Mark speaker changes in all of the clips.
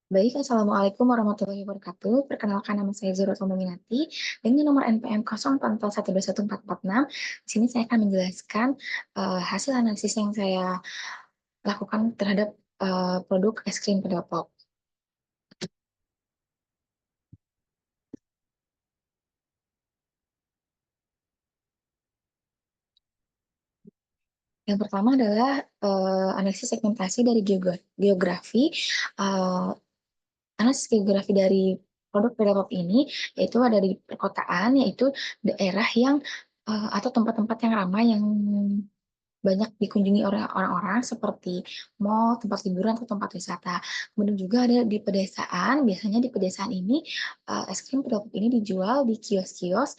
Speaker 1: Baik, Assalamualaikum warahmatullahi wabarakatuh. Perkenalkan nama saya Zura Minati dengan nomor NPM 044121446. Di sini saya akan menjelaskan hasil analisis yang saya lakukan terhadap produk es krim pedopop. Yang pertama adalah analisis segmentasi dari geografi. eh, Analisis geografi dari produk pedopop ini yaitu ada di perkotaan, yaitu daerah yang atau tempat-tempat yang ramai yang banyak dikunjungi oleh orang-orang seperti mall, tempat liburan, atau tempat wisata. Kemudian juga ada di pedesaan, biasanya di pedesaan ini es krim pedopop ini dijual di kios-kios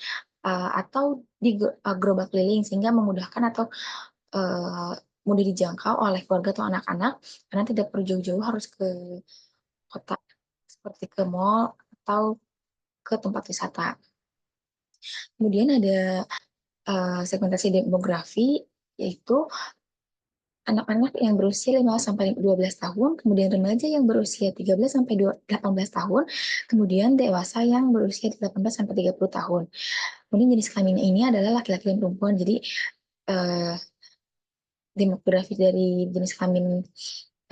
Speaker 1: atau di gerobak keliling sehingga memudahkan atau uh, mudah dijangkau oleh keluarga atau anak-anak karena tidak perlu jauh-jauh harus ke kota seperti ke mall atau ke tempat wisata. Kemudian ada segmentasi demografi, yaitu anak-anak yang berusia 5 sampai 12 tahun, kemudian remaja yang berusia 13 sampai 18 tahun, kemudian dewasa yang berusia 18 sampai 30 tahun. Kemudian jenis kelaminnya ini adalah laki-laki dan perempuan. Jadi eh, demografi dari jenis kelamin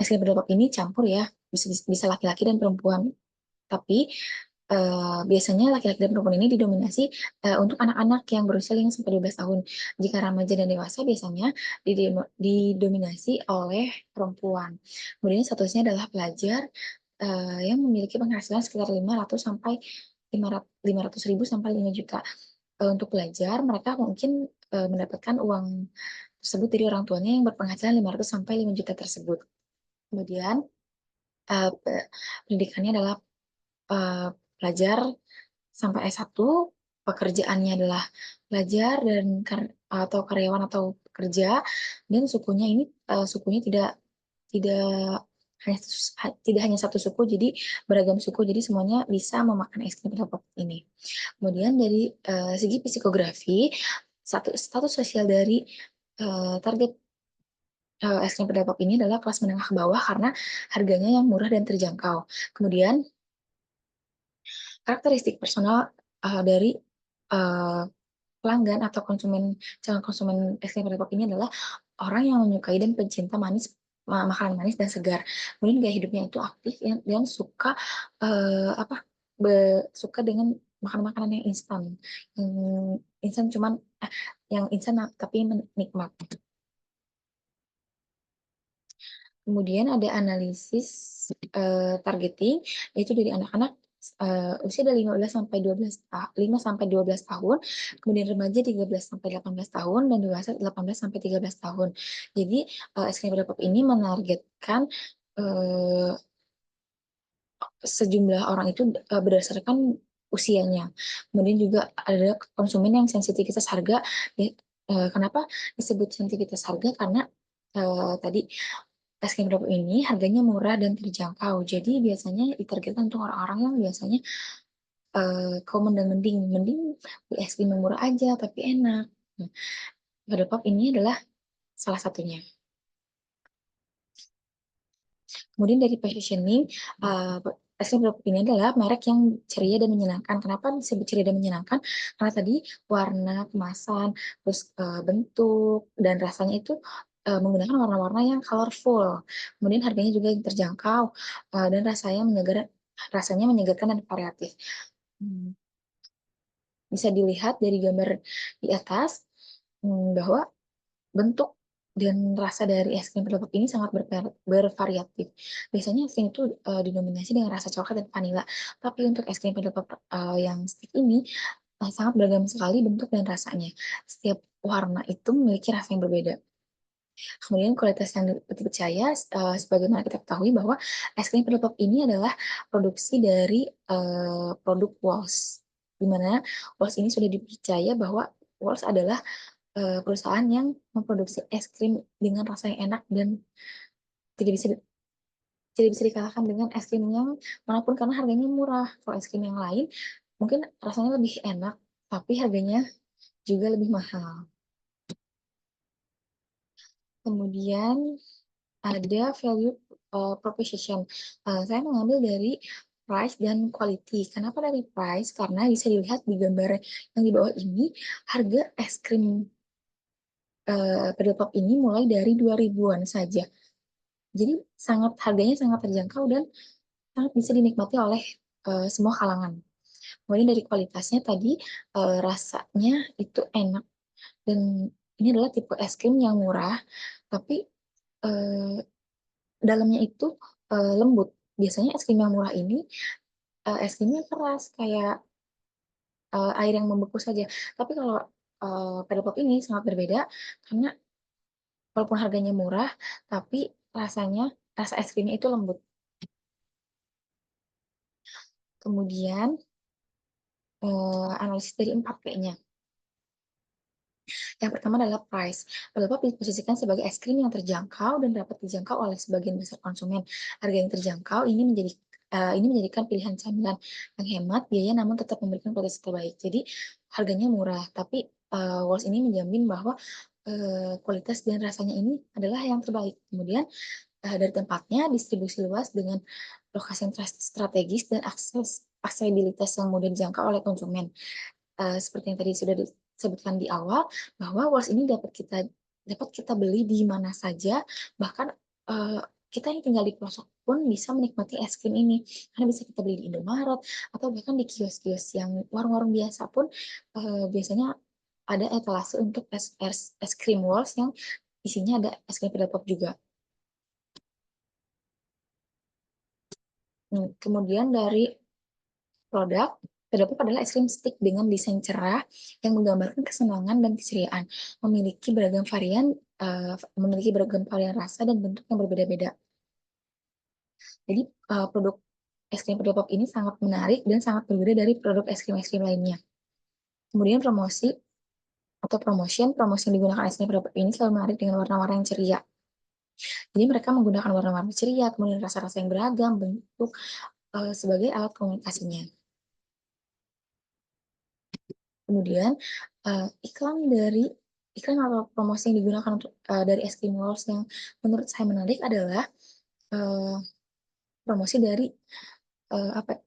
Speaker 1: SKP ini campur ya, bisa bisa laki-laki dan perempuan. Tapi biasanya laki-laki dan perempuan ini didominasi untuk anak-anak yang berusia 5 sampai 12 tahun. Jika remaja dan dewasa biasanya didominasi oleh perempuan. Kemudian statusnya adalah pelajar yang memiliki penghasilan sekitar 500 sampai 500 ribu sampai 5 juta. Untuk pelajar, mereka mungkin mendapatkan uang tersebut dari orang tuanya yang berpenghasilan 500 sampai 5 juta tersebut. Kemudian pendidikannya adalah eh, pelajar sampai S1, pekerjaannya adalah pelajar dan atau karyawan atau pekerja, dan sukunya ini sukunya tidak tidak hanya satu suku, jadi beragam suku, jadi semuanya bisa memakan es krim pedopop ini. Kemudian dari segi psikografi, status sosial dari target es krim pedopop ini adalah kelas menengah ke bawah karena harganya yang murah dan terjangkau. Kemudian karakteristik personal dari uh, pelanggan atau calon konsumen es krim pedopop ini adalah orang yang menyukai dan pencinta makanan manis dan segar. Kemudian gaya hidupnya itu aktif dan suka apa suka dengan makanan-makanan yang instan, yang instan cuman yang instan tapi nikmat. Kemudian ada analisis targeting, yaitu dari anak-anak usia dari 15 sampai 12 5 sampai 12 tahun, kemudian remaja 13 sampai 18 tahun, dan dewasa 18 sampai 13 tahun. Jadi SKM Depok ini menargetkan eh, sejumlah orang itu berdasarkan usianya. Kemudian juga ada konsumen yang sensitivitas harga. Kenapa disebut sensitivitas harga? Karena tadi es krim Dapur ini harganya murah dan terjangkau. Jadi biasanya ditargetkan untuk orang-orang yang biasanya common dan mending beli es krim yang murah aja tapi enak. Nah, Dapur ini adalah salah satunya. Kemudian dari positioning, es krim Dapur ini adalah merek yang ceria dan menyenangkan. Kenapa disebut ceria dan menyenangkan? Karena tadi warna, kemasan, terus bentuk dan rasanya itu menggunakan warna-warna yang colorful. Kemudian harganya juga yang terjangkau dan rasanya menyegarkan dan variatif. Hmm, Bisa dilihat dari gambar di atas bahwa bentuk dan rasa dari es krim pedopop ini sangat bervariatif. Biasanya es krim itu didominasi dengan rasa coklat dan vanila. Tapi untuk es krim pedopop yang stick ini sangat beragam sekali bentuk dan rasanya. Setiap warna itu memiliki rasa yang berbeda. Kemudian kualitas yang dipercaya, sebagaimana kita ketahui bahwa es krim pedopop ini adalah produksi dari produk Walls, di mana Walls ini sudah dipercaya bahwa Walls adalah perusahaan yang memproduksi es krim dengan rasa yang enak dan tidak bisa tidak bisa dikalahkan dengan es krim yang manapun karena harganya murah. Kalau es krim yang lain mungkin rasanya lebih enak, tapi harganya juga lebih mahal. Kemudian ada value proposition. Saya mengambil dari price dan quality. Kenapa dari price? Karena bisa dilihat di gambar yang di bawah ini, harga es krim Pedal Pop ini mulai dari 2000-an saja. Jadi harganya sangat terjangkau dan sangat bisa dinikmati oleh semua kalangan. Kemudian dari kualitasnya tadi, rasanya itu enak, dan ini adalah tipe es krim yang murah, tapi eh, dalamnya itu lembut. Biasanya es krim yang murah ini es krimnya keras kayak air yang membeku saja. Tapi kalau Pedal Pop ini sangat berbeda karena walaupun harganya murah, tapi rasa es krimnya itu lembut. Kemudian analisis dari 4P-nya. Yang pertama adalah price. Pedal diposisikan sebagai es krim yang terjangkau dan dapat dijangkau oleh sebagian besar konsumen. Harga yang terjangkau ini menjadikan pilihan camilan yang hemat biaya namun tetap memberikan kualitas terbaik. Jadi harganya murah, tapi Walls ini menjamin bahwa kualitas dan rasanya ini adalah yang terbaik. Kemudian dari tempatnya, distribusi luas dengan lokasi yang strategis dan aksesibilitas yang mudah dijangkau oleh konsumen. Seperti yang tadi sudah disebutkan di awal, bahwa Walls ini dapat kita beli di mana saja, bahkan uh, kita yang tinggal di pelosok pun bisa menikmati es krim ini, karena bisa kita beli di Indomaret atau bahkan di kios-kios yang warung-warung biasa pun biasanya ada etalase untuk es krim Walls yang isinya ada es krim Pedal Pop juga. Kemudian dari produk, terdapat adalah es krim stick dengan desain cerah yang menggambarkan kesenangan dan keceriaan, memiliki beragam varian rasa dan bentuk yang berbeda-beda. Jadi produk es krim Pedal Pop ini sangat menarik dan sangat berbeda dari produk es krim lainnya. Kemudian promosi yang digunakan es krim Pedal Pop ini selalu menarik dengan warna-warna yang ceria. Jadi mereka menggunakan warna-warna ceria, kemudian rasa-rasa yang beragam, bentuk sebagai alat komunikasinya. Kemudian iklan atau promosi yang digunakan untuk dari es krim Walls yang menurut saya menarik adalah uh, promosi dari apa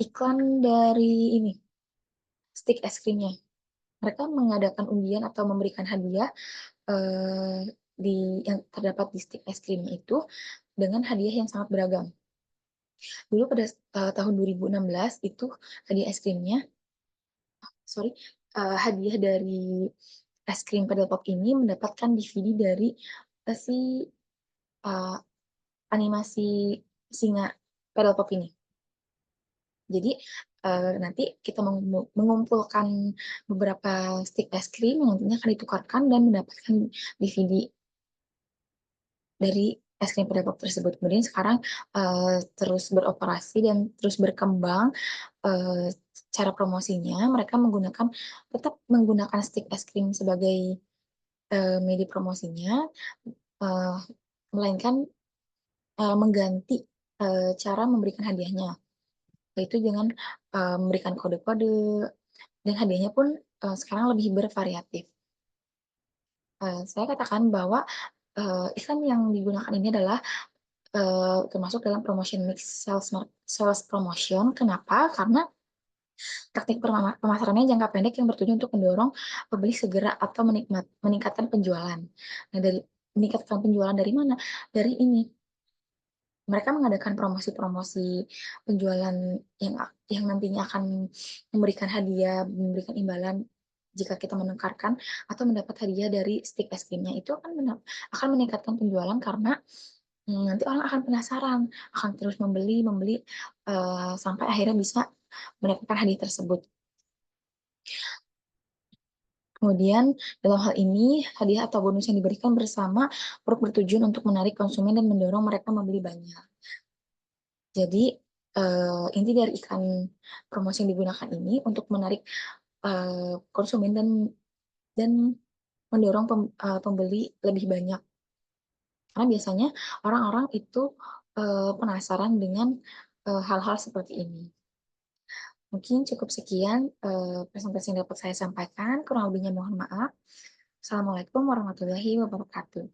Speaker 1: iklan dari ini stick es krimnya. Mereka mengadakan undian atau memberikan hadiah uh, yang terdapat di stick es krimnya itu dengan hadiah yang sangat beragam. Dulu pada tahun 2016 itu hadiah es krimnya, sorry, hadiah dari es krim Pedal Pop ini mendapatkan DVD dari si uh, animasi singa Pedal Pop ini. Jadi nanti kita mengumpulkan beberapa stick es krim yang nantinya akan ditukarkan dan mendapatkan DVD dari es krim Pedal Pop tersebut. Kemudian sekarang terus beroperasi dan terus berkembang uh, cara promosinya. Mereka tetap menggunakan stick es krim sebagai media promosinya, uh, melainkan mengganti cara memberikan hadiahnya, yaitu dengan memberikan kode-kode, dan hadiahnya pun sekarang lebih bervariatif. Saya katakan bahwa iklan yang digunakan ini adalah termasuk dalam promotion mix sales promotion. Kenapa? Karena teknik pemasarannya jangka pendek yang bertujuan untuk mendorong pembeli segera atau meningkatkan penjualan. Nah, dari meningkatkan penjualan dari mana? Dari ini, mereka mengadakan promosi-promosi penjualan yang nantinya akan memberikan hadiah, memberikan imbalan jika kita menukarkan atau mendapat hadiah dari stick es krimnya. Itu akan meningkatkan penjualan karena nanti orang akan penasaran, akan terus membeli sampai akhirnya bisa mendapatkan hadiah tersebut. Kemudian dalam hal ini hadiah atau bonus yang diberikan bersama bertujuan untuk menarik konsumen dan mendorong mereka membeli banyak. Jadi inti dari iklan promosi yang digunakan ini untuk menarik konsumen dan mendorong pembeli lebih banyak. Karena biasanya orang-orang itu penasaran dengan hal-hal seperti ini. Mungkin cukup sekian presentasi yang dapat saya sampaikan. Kurang lebihnya mohon maaf. Assalamualaikum warahmatullahi wabarakatuh.